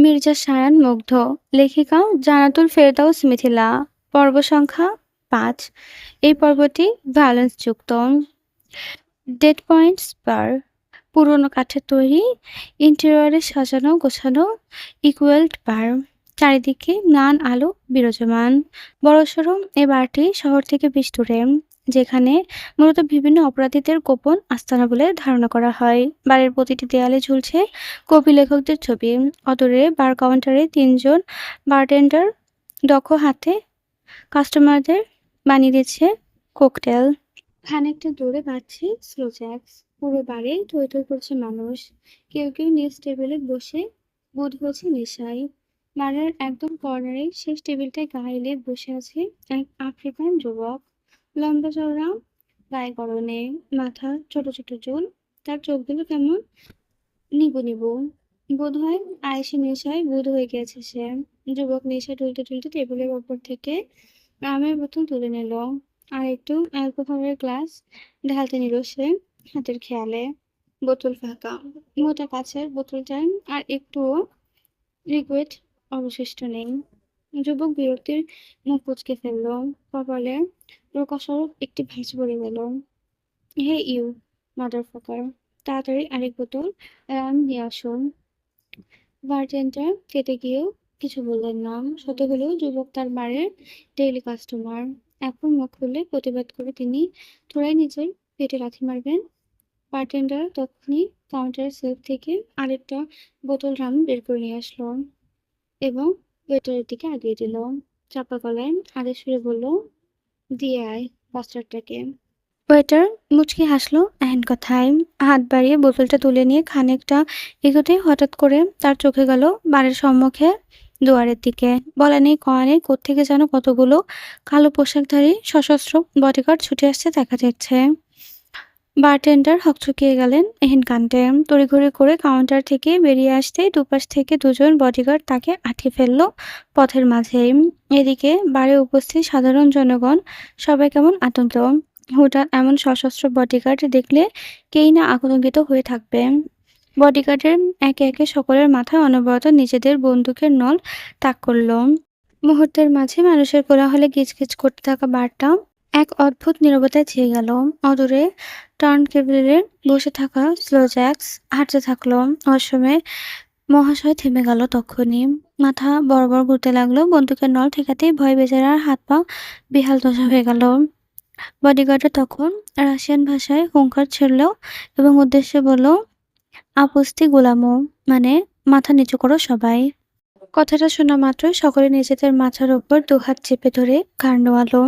মির্জা সায়ান মুগ্ধ। লেখিকা জানাতুল ফেরদাউস মিথিলা। পর্ব সংখ্যা ৫। এই পর্বটি ভায়োলেন্সযুক্ত। ডেড পয়েন্টস বার। পুরোনো কাঠের তৈরি, ইন্টেরিয়রে সাজানো গোছানো ইকুয়েলড বার। চারিদিকে ম্লান আলো বিরাজমান। বড়সড় এ বারটি শহর থেকে বেশ দূরে, যেখানে মূলত বিভিন্ন অপরাধীদের গোপন আস্তানা বলে ধারণা করা হয়। বারের প্রতিটি দেয়ালে ঝুলছে কবি লেখকদের ছবি। অদূরে বার কাউন্টারে ৩ জন বারটেন্ডার দক্ষ হাতে কাস্টমারদের বানিয়ে দিচ্ছে ককটেল। খানিকটা দূরে বাজছে স্লো জ্যাক্স। পুরো বারে থই থই করছে মানুষ। কেউ কেউ নিজ টেবিলে বসে বোধ হচ্ছে নেশায়। বারের একদম কর্নারে শেষ টেবিলটায় গায়ে বসে আছে এক আফ্রিকান যুবক। লম্বা চওড়া, গায়ে গরনে, মাথা ছোট ছোট চুল। তার চোখগুলো কেমন নিবু নিবু। বোধ হয় আয়েশি নেশায় বুঁদ হয়ে গেছে সে। যুবক নেশায় তুলতে তুলতে টেবিলের ওপর থেকে আমের বোতল তুলে নিল আর একটু অ্যালকোহলের গ্লাস ঢালতে নিল সে হাতের খেয়ালে। বোতল ফাঁকা। মোটা কাছের বোতলটায় আর একটুও লিকুইড অবশিষ্ট নেই। যুবক বিরক্তির মুখ কুঁচকে ফেলল। কপালে প্রকাশক একটি ভাঁজ পড়ে গেল। হে ইউ মাদারফাকার, তাড়াতাড়ি আরেক বোতল রাম নিয়ে আসুন। বারটেন্ডার কেটে গিয়েও কিছু বললেন না। সত্য হলেও যুবক তার বারের ডেইলি কাস্টমার। এখন মুখ খুলে প্রতিবাদ করে তিনি থোড়াই নিজের পেটে লাথি মারবেন। বারটেন্ডার তখনই কাউন্টারের সেলফ থেকে আরেকটা বোতল রাম বের করে নিয়ে আসলো এবং ওয়েটারের দিকে আগিয়ে দিল। চাপা গলায় আদেশ সুরে বলল, দিয়ে আয় বাস্টারটাকে। ওয়েটার মুচকি হাসলো এহেন কথায়। হাত বাড়িয়ে বোতলটা তুলে নিয়ে খানিকটা এগোতেই হঠাৎ করে তার চোখে গেল বাড়ির সম্মুখে দুয়ারের দিকে। বলা নেই কওয়া নেই কোত্থেকে যেন কতগুলো কালো পোশাকধারী সশস্ত্র বডিগার্ড ছুটে আসছে দেখা যাচ্ছে। বারটেন্ডার হকচকিয়ে গেলেন এহেন কাণ্ডে। তড়িঘড়ি করে কাউন্টার থেকে বেরিয়ে আসতেই দুপাশ থেকে ২ জন বডিগার্ড তাকে আটকে ফেলল পথের মাঝেই। এদিকে বারে উপস্থিত সাধারণ জনগণ সবাই কেমন আতঙ্ক। হুঠাৎ এমন সশস্ত্র বডিগার্ড দেখলে কেই না আতঙ্কিত হয়ে থাকবে। বডিগার্ডের একে একে সকলের মাথায় অনবরত নিজেদের বন্দুকের নল তাক করল। মুহূর্তের মাঝে মানুষের কোলাহলে গিজগিজ করতে থাকা বারটা এক অদ্ভুত নীরবতায় ছেয়ে গেল। অদূরে টার্ন কেবিলে বসে থাকা স্লো জ্যাক্স হাঁটতে থাকলো। অসময়ে মহাশয় থেমে গেল তক্ষুনি। মাথা বড় বড় ঘুরতে লাগলো। বন্দুকের নল ঠেকাতেই ভয় বেচারার হাত পা বেহাল দশা হয়ে গেল। বডিগার্ডরা তখন রাশিয়ান ভাষায় হুঙ্কার ছেড়ল এবং উদ্দেশ্যে বলল, আপস্তি গোলামো, মানে মাথা নিচু করো সবাই। কথাটা শোনা মাত্রই সকলে নিজেদের মাথার উপর দুহাত চেপে ধরে ঘাড় নোয়ালো।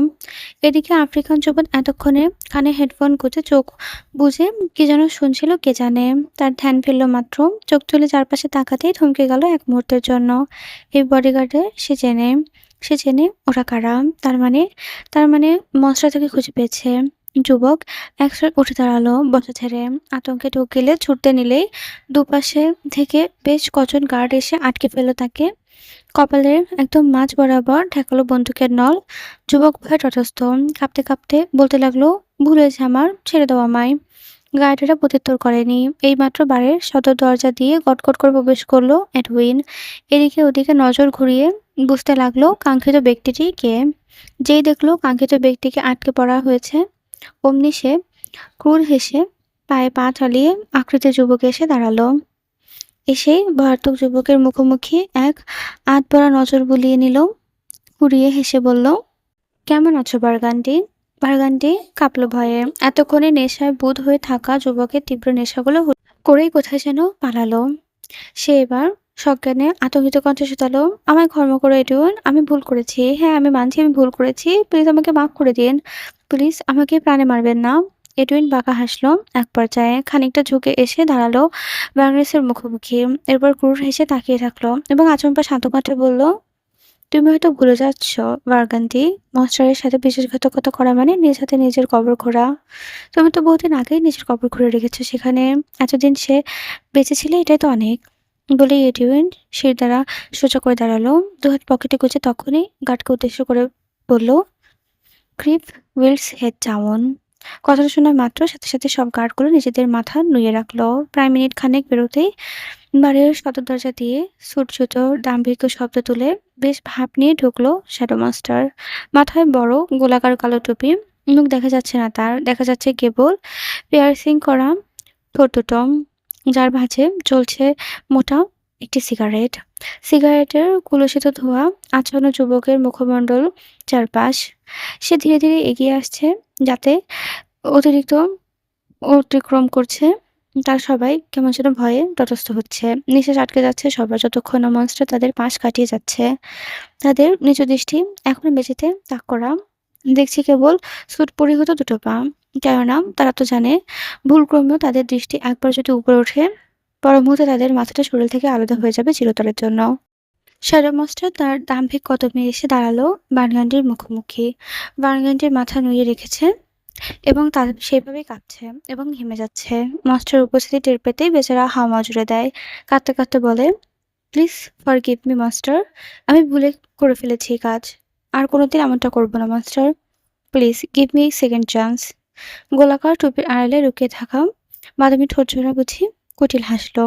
এদিকে আফ্রিকান যুবক এতক্ষণে কানে হেডফোন গুঁজে চোখ বুজে কি যেন শুনছিল কে জানে। তার ধ্যান ফিরল মাত্র। চোখ তুলে চারপাশে তাকাতেই থমকে গেল এক মুহূর্তের জন্য। এই বডিগার্ডে সে চেনে ওরা কারা। তার মানে মশরা থেকে খুঁজে পেয়েছে। যুবক একসাথে উঠে দাঁড়ালো বসা ছেড়ে। আতঙ্কে ঢোক গেলে ছুটতে নিলেই দুপাশে থেকে বেশ কজন গার্ড এসে আটকে ফেলল তাকে। কপালের একদম মাঝ বরাবর ঠেকালো বন্দুকের নল। যুবক ভয়ে তটস্থ। কাঁপতে কাঁপতে বলতে লাগলো, ভুল হয়েছে আমার, ছেড়ে দাও আমায়। গার্ডেরা প্রত্যুত্তর করেনি। এইমাত্র বারের সদর দরজা দিয়ে গটগট করে প্রবেশ করলো এডউইন। এদিকে ওদিকে নজর ঘুরিয়ে বুঝতে লাগলো কাঙ্ক্ষিত ব্যক্তিটি কে। যেই দেখলো কাঙ্ক্ষিত ব্যক্তিকে আটকে পড়া হয়েছে, অমনি সে ক্রুর হেসে পায়ে পা চালিয়ে আকৃতির যুবকে এসে দাঁড়ালো। এসেই ভয়ার্থক যুবকের মুখোমুখি এক আধপড়া নজর বুলিয়ে নিল। ঘুরিয়ে হেসে বলল, কেমন আছো বার্গান্ডি? বার্গান্ডি কাঁপল ভয়ে। এতক্ষণে নেশায় বুঁদ হয়ে থাকা যুবকের তীব্র নেশাগুলো হুট করেই কোথায় যেন পালালো। সে এবার সজ্ঞানে আতঙ্কিত কণ্ঠে শুধালো, আমায় ক্ষমা করো এডুইন, আমি ভুল করেছি। হ্যাঁ, আমি মানছি আমি ভুল করেছি। প্লিজ আমাকে মাফ করে দিন। প্লিজ আমাকে প্রাণে মারবেন না। এডুইন বাঁকা হাসলো এক পর্যায়ে। খানিকটা ঝুঁকে এসে দাঁড়ালো বার্গারেসের মুখোমুখি। এরপর ক্রুর হেসে তাকিয়ে থাকলো এবং আচমকা শান্ত কণ্ঠে বলল, তুমি হয়তো ভুলে যাচ্ছ বার্গান্ডি, মনস্টারের সাথে বিশ্বাসঘাতকতা করা মানে নিজ হাতে নিজের কবর খোঁড়া। তুমি তো বহুদিন আগেই নিজের কবর খুঁড়ে রেখেছো সেখানে। এতদিন সে বেঁচে ছিল, এটাই তো অনেক। বলেই এডুইন শির দ্বারা সোজা করে দাঁড়ালো। দুহাত পকেটে গুজে তখনই গার্ডকে উদ্দেশ্য করে বলল, ক্রিপ উইলস হেড ডাউন। কথাটা শোনা মাত্র সাথে সাথে সব গার্ডগুলো নিজেদের মাথা নুইয়ে রাখলো। প্রায় মিনিট খানেক বেরোতেই বাড়ির সদর দরজা দিয়ে সুট জুতোর দাম্ভিক শব্দ তুলে বেশ ভাব নিয়ে ঢুকলো শ্যাডো মাস্টার। মাথায় বড় গোলাকার কালো টুপি, মুখ দেখা যাচ্ছে না তার, দেখা যাচ্ছে কেবল পিয়ার্সিং করা ঠোঁট দুটো, যার মাঝে জ্বলছে মোটা একটি সিগারেট। সিগারেটের কলুষিত ধোঁয়া আচ্ছন্ন যুবকের মুখমণ্ডল চারপাশ। সে ধীরে ধীরে এগিয়ে আসছে, যাতে অতিরিক্ত অতিক্রম করছে। তার সবাই কেমন যেন ভয়ে তটস্থ হচ্ছে। নিঃশ্বাস আটকে যাচ্ছে সবার, যতক্ষণ না মনস্টার তাদের পাশ কাটিয়ে যাচ্ছে। তাদের নিচু দৃষ্টি এখনো মেঝেতে তাক করা। দেখছি কেবল স্যুট পরিহিত দুটো পা। কেননা তারা তো জানে, ভুলক্রমেও তাদের দৃষ্টি একবার যদি উপরে ওঠে, পর মুহূর্তে তাদের মাথাটা শরীর থেকে আলাদা হয়ে যাবে চিরতরের জন্য। শ্যাডো মাস্টার তার দাম্ভিক কদমে এসে দাঁড়ালো বার্গান্ডির মুখোমুখি। বার্গান্ডির মাথা নুয়ে রেখেছে এবং তার সেভাবেই কাঁপছে এবং ঘেমে যাচ্ছে। মাস্টার উপস্থিতি টের পেতেই বেচারা হাওয়া জুড়ে দেয়। কাঁদতে কাঁদতে বলে, প্লিজ ফরগিভ মি মাস্টার। আমি ভুলে করে ফেলেছি এই কাজ। আর কোনোদিন এমনটা করবো না master. Please give me second chance. গোলাকার টুপির আড়ালে লুকিয়ে থাকা বাদামি ঠোঁট জোড়া বুঝি কুটিল হাসলো।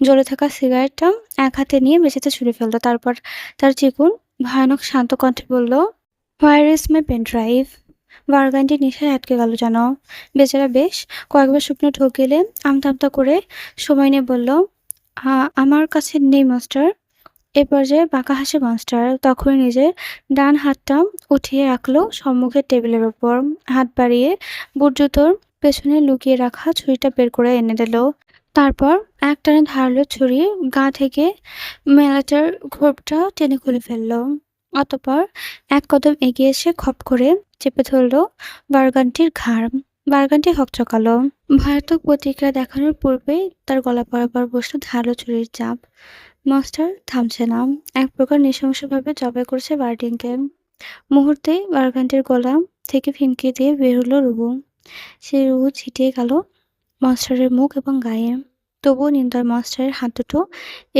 জ্বলে থাকা সিগারেটটা এক হাতে নিয়ে মেঝেতে ছুঁড়ে ফেললো। তারপর তার চিকুন ভয়ানক শান্ত কণ্ঠে বলল, where is my pen drive? Burgundy নেশায় আটকে গেল যেন। বেচারা বেশ কয়েকবার শুকনো ঢোক গেলে আমতা আমতা করে সময় নিয়ে বলল, আমার কাছে নেই মাস্টার। এ পর্যায়ে বাঁকা হাসে মাস্টার। তখনই নিজের ডান হাতটা উঠিয়ে রাখলো সম্মুখের টেবিলের ওপর। হাত বাড়িয়ে বুট জুতোর পেছনে লুকিয়ে রাখা ছুরিটা বের করে এনে দিল। তারপর একটানে ধারালো ছুরি গা থেকে মেলাটার ঘোরটা টেনে খুলে ফেললো। অতঃপর এক কদম এগিয়ে এসে খপ করে চেপে ধরলো বার্গানটির ঘাড়। বার্গানটি হকচকালো। ভয়ানক প্রতিক্রিয়া দেখানোর পূর্বেই তার গলা বরাবর বসলো ধারালো ছুরির চাপ। মাস্টার থামছে না। এক প্রকার নৃশংসভাবে জবাই করছে বার্ডিনকে। মুহূর্তেই বার্গানটির গলা থেকে ফিনকি দিয়ে বের হলো রুবু। সেই রুবু ছিটিয়ে গেল মাস্টারের মুখ এবং গায়ে। তবুও নিন্দার মাস্টারের হাত দুটো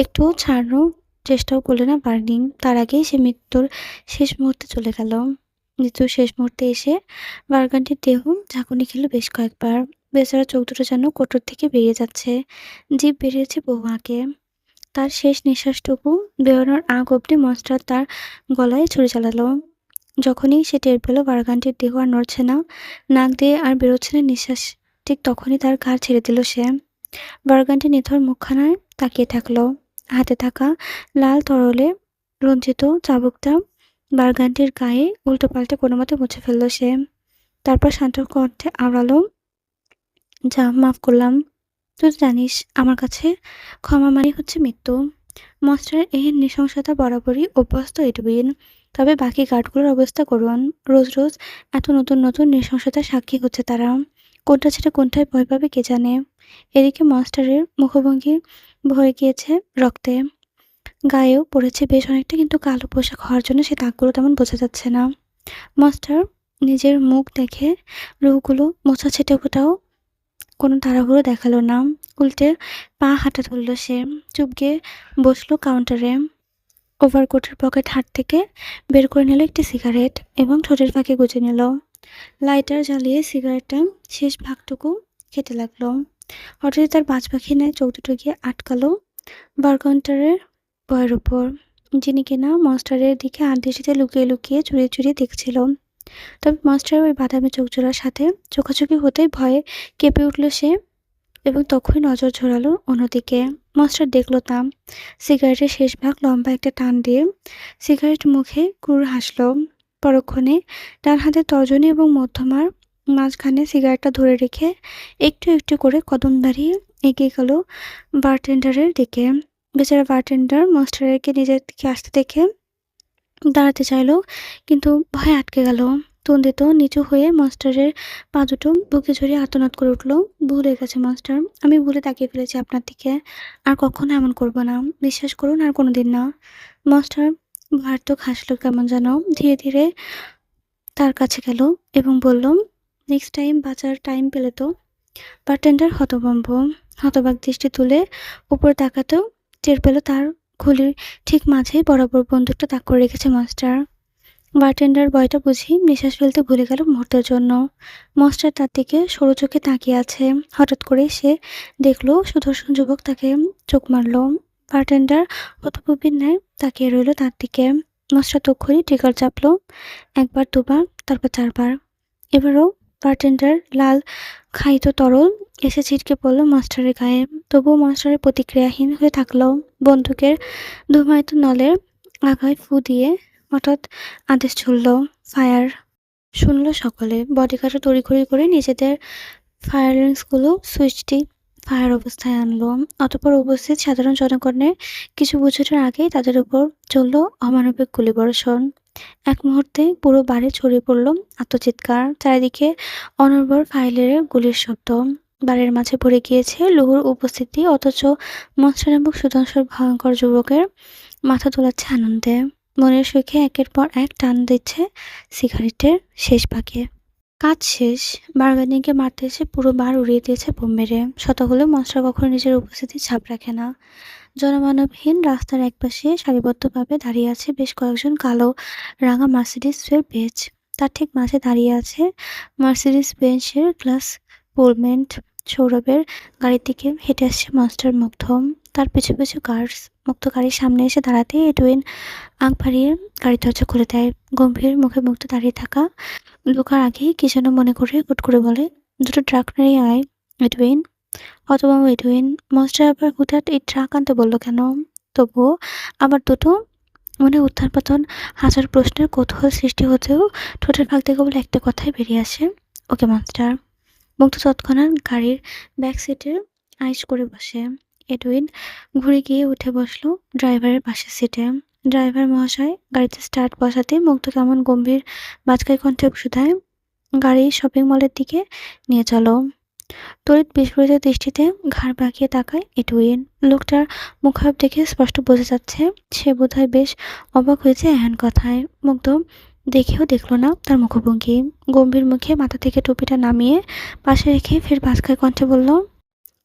একটুও ছাড়ানোর চেষ্টাও করলে না বার্নিং। তার আগেই সে মৃত্যুর শেষ মুহূর্তে চলে গেল। মৃত্যুর শেষ মুহূর্তে এসে বার্গানটির দেহ ঝাঁকুনি খেল বেশ কয়েকবার। বেচারা চোখ দুটো যেন কোটর থেকে বেরিয়ে যাচ্ছে। জিভ বেরিয়েছে বহু আঁকে। তার শেষ নিঃশ্বাসটুকু বেরোনোর আগ অব্দি মাস্টার তার গলায় ছুরি চালালো। যখনই সে টের পেল বার্গানটির দেহ আর নড়ছে না, নাক দিয়ে আর বেরোচ্ছে না নিঃশ্বাস, ঠিক তখনই তার ঘাড় ছেড়ে দিল সে। বার্গানটি নিথর মুখখানায় তাকিয়ে থাকলো। হাতে থাকা লাল তরলে রঞ্জিত চাবুকটা বার্গানটির গায়ে উল্টো পাল্টে কোনো মতে মুছে ফেলল সে। তারপর শান্ত কণ্ঠে আওড়ালো, যা মাফ করলাম। তুই তো জানিস আমার কাছে ক্ষমা মানে হচ্ছে মৃত্যু। মাস্টার এই নৃশংসতা বরাবরই অভ্যস্ত এডুইন। তবে বাকি গার্ডগুলোর অবস্থা করুন। রোজ রোজ এত নতুন নতুন নৃশংসতার সাক্ষী হচ্ছে তারা। কোনটা ছেড়ে কোনটায় ভয় পাবে কে জানে। এদিকে মাস্টারের মুখভঙ্গি ভয়ে গিয়েছে রক্তে। গায়েও পড়েছে বেশ অনেকটা, কিন্তু কালো পোশাক হওয়ার জন্য সে দাগগুলো তেমন বোঝা যাচ্ছে না। মাস্টার নিজের মুখ দেখে রুহগুলো মোছা ছেটে ফোটাও কোনো তাড়াহুড়ো দেখালো না। উল্টে পা হাঁটা ধরল সে। চুপ গিয়ে বসলো কাউন্টারে। ওভারকোটের পকেট হাত থেকে বের করে নিল একটি সিগারেট এবং ঠোঁটের ফাঁকে গুজে নিল। লাইটার জ্বালিয়ে সিগারেটটা শেষ ভাগটুকু খেতে লাগলো। হঠাৎই তার বাজ পাখি নেয় চোখ দুটো গিয়ে আটকালো বার্গান্টারের বয়ের উপর, যিনি কিনা মাস্টারের দিকে আনদৃষ্টিতে লুকিয়ে লুকিয়ে চুরিয়ে চুরিয়ে দেখছিল। তবে মাস্টারের ওই বাদামি চোখজোড়ার সাথে চোখাচোখি হতেই ভয়ে কেঁপে উঠল সে এবং তখনই নজর ঝোরালো অন্যদিকে। মাস্টার দেখলো তা। সিগারেটের শেষ ভাগ লম্বা একটা টান দিয়ে সিগারেট মুখে ক্রুর হাসল। পরক্ষণে ডান হাতের তর্জনী এবং মধ্যমার মাঝখানে সিগারেটটা ধরে রেখে একটু একটু করে কদম দাঁড়িয়ে এগিয়ে গেল বারটেন্ডারের দিকে। বেচারা বারটেন্ডার মাস্টারকে নিজের দিকে আসতে দেখে দাঁড়াতে চাইল, কিন্তু ভয়ে আটকে গেল। তন্দিত নিচু হয়ে মাস্টারের পা দুটো বুকে জড়িয়ে আর্তনাদ করে উঠল, ভুল হয়ে গেছে মাস্টার, আমি ভুলে তাকিয়ে ফেলেছি আপনার দিকে। আর কখনো এমন করবো না, বিশ্বাস করুন, আর কোনোদিন না। মাস্টার ভার্তক হাসলো কেমন যেন। ধীরে ধীরে তার কাছে গেল এবং বলল, নেক্সট টাইম বাঁচার টাইম পেলে তো। বারটেন্ডার হতভম্ব। হতবাক দৃষ্টি তুলে উপরে তাকাতেও টের পেল তার খুলির ঠিক মাঝে বরাবর বন্দুকটা তাক করে রেখেছে মাস্টার। বারটেন্ডার বয়টা বুঝি নিঃশ্বাস ফেলতে ভুলে গেল মুহূর্তের জন্য। মাস্টার তার দিকে সরু চোখে তাকিয়ে আছে। হঠাৎ করে সে দেখলো সুদর্শন যুবক তাকে চোখ মারল। বারটেন্ডার হতবুদ্ধির ন্যায় তাকিয়ে রইল তার দিকে। মাস্টার তক্ষুনি ট্রিগার চাপলো। একবার, দুবার, তারপর ৪ বার। এবারও বারটেন্ডার লাল খাইত তরল এসে ছিটকে পড়ল মাস্টারের গায়ে। তবুও মাস্টারের প্রতিক্রিয়াহীন হয়ে থাকলো। বন্দুকের ধূমায়িত নলের আগায় ফু দিয়ে হঠাৎ আদেশ ছুড়ল, "ফায়ার!" শুনল সকলে। বডিগার্ডরা তড়িঘড়ি করে নিজেদের ফায়ারিংসগুলো সুইচটি ফায়ার অবস্থায় আনল। অতঃপর উপস্থিত সাধারণ জনগণের কিছু বুঝার আগেই তাদের উপর চলল অমানবিক গুলিবর্ষণ। এক মুহূর্তে পুরো বাড়ি ছড়িয়ে পড়ল আর্তচিৎকার। চারিদিকে অনর্গল ফায়ারের গুলির শব্দ। বাড়ির মাঝে ভরে গিয়েছে লৌহর উপস্থিতি, অথচ মনস্টার নামক সুদর্শন ভয়ঙ্কর যুবকের মাথা দোলাচ্ছে আনন্দে। মনের সুখে একের পর এক টান দিচ্ছে সিগারেটের শেষ ভাগে। কাজ শেষ। বার্গানিংকে মারতে এসে পুরো বার উড়িয়ে দিয়েছে বোম মেরে। শত হলেও মনস্টার কখনো নিজের উপস্থিতির ছাপ রাখে না। জনমানবহীন রাস্তার একপাশে সারিবদ্ধভাবে দাঁড়িয়ে আছে বেশ কয়েকজন কালো রাঙা মার্সিডিজ-এর বেঞ্চ। তার ঠিক মাঝে দাঁড়িয়ে আছে মার্সিডিজ বেঞ্চের গ্লাস পুলমেন্ট। সৌরভের গাড়ির দিকে হেঁটে আসছে মনস্টার মুগ্ধ। তার পিছু পিছু গার্ডস। মুক্ত গাড়ির সামনে এসে দাঁড়াতেই এডুইন আগ বাড়িয়ে গাড়ির দরজা খুলে দেয়। গম্ভীর মুখে মুগ্ধ দাঁড়িয়ে থাকা ঢোকার আগেই কি যেন মনে করে হুট করে বলে, "দুটো ট্রাক নিয়ে আয়, এডুইন।" হতভম্ব এডুইন, মনস্টার আবার হুটহাট এই ট্রাক আনতে বলল কেন? তবুও আবার দুটো মনে উত্থান-পতন হাজার প্রশ্নের কৌতূহল সৃষ্টি হতেও ঠোঁটের ফাঁক দিয়ে কেবল একটা কথাই বেরিয়ে আসে, "ওকে মাস্টার।" মুগ্ধ তৎক্ষণাৎ গাড়ির ব্যাক সিটে আইস করে বসে। এডুইন ঘুরে গিয়ে উঠে বসল ড্রাইভারের পাশের সিটে। "ড্রাইভার মহাশয়, গাড়িতে স্টার্ট বসাতে মুগ্ধ কেমন গম্ভীর বাজকাই কণ্ঠে শুধায়, "গাড়ি শপিং মলের দিকে নিয়ে চলো।" তড়িৎ বিস্ফোরিত দৃষ্টিতে ঘাড় বাঁকিয়ে তাকায় এডুইন। লোকটার মুখাভাব দেখে স্পষ্ট বোঝা যাচ্ছে সে বোধহয় বেশ অবাক হয়েছে এহেন কথায়। মুগ্ধ দেখেও দেখল না তার মুখভঙ্গি। গম্ভীর মুখে মাথা থেকে টুপিটা নামিয়ে পাশে রেখে ফের বাজখাই কণ্ঠে বলল,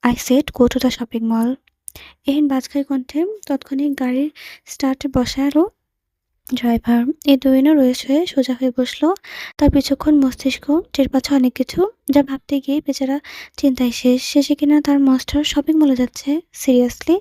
"I said go to the shopping mall." এহেন বাজখাই কণ্ঠে তৎক্ষণিক গাড়ির স্টার্ট বসালো ড্রাইভার। এডুইনও রয়েস হয়ে সোজা হয়ে বসল। তার বিচক্ষণ মস্তিষ্ক টের পাচ্ছে অনেক কিছু, যা ভাবতে গিয়ে বেচারা চিন্তায় শেষ। শেষে কিনা তার মাস্টার শপিং মলে যাচ্ছে। সিরিয়াসলি?